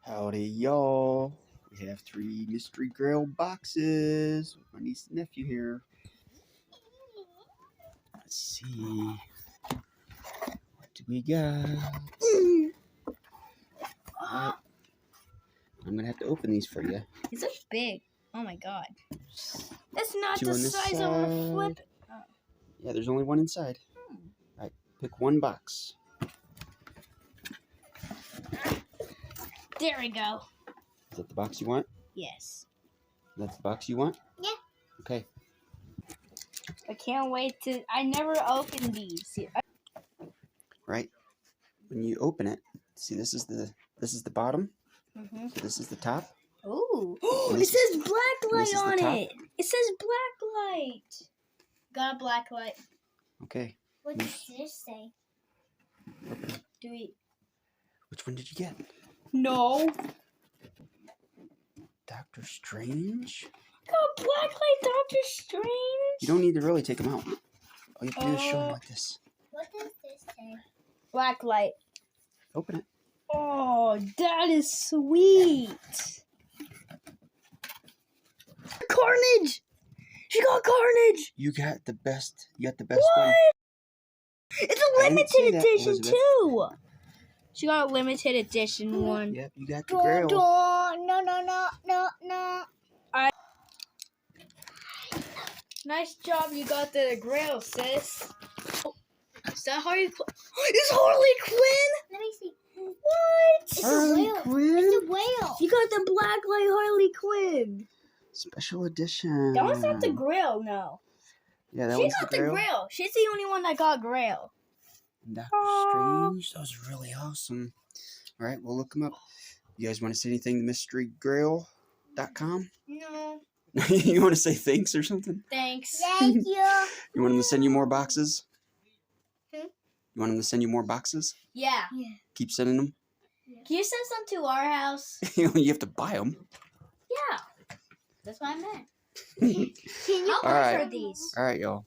Howdy, y'all. We have 3 MysteryGrail boxes with my niece and nephew here. Let's see. What do we got? Alright. I'm going to have to open these for you. These are big. Oh my god. That's not 2 the on this size side. of a flip. Oh. Yeah, there's only 1 inside. Alright, pick 1 box. There we go. Is that the box you want? Yes. That's the box you want? Yeah. Okay. I can't wait to. I never opened these. Right. When you open it, see this is the bottom. Mm-hmm. This is the top. Ooh. It says Blacklight on top. it. It says Blacklight. Got a Blacklight. Okay. What does this say? Do we? Which one did you get? No. Doctor Strange? Got Blacklight Doctor Strange. You don't need to really take them out. All you have to do is show them like this. What does this say? Blacklight. Open it. Oh, that is sweet. Carnage! She got Carnage! You got the best. You got the best one. It's a limited edition Elizabeth. too. She got a limited edition one. Yep, you got the Grail. No. Nice job, you got the Grail, sis. Oh, is that Harley Quinn? It's Harley Quinn? Let me see. What? It's Harley a whale. Quinn? It's a whale. You got the Blacklight Harley Quinn. Special edition. That one's not the Grail, no. Yeah, that She one's got the Grail. Grail. She's the only one that got Grail. Doctor Strange. That was really awesome. All right, we'll look them up. You guys want to say anything to MysteryGrail.com? No. You want to say thanks or something? Thanks. Thank you. You want them to send you more boxes? Hmm? You want them to send you more boxes? Yeah. Keep sending them? Can you send some to our house? You have to buy them. Yeah. That's what I meant. How much are these? All right, y'all.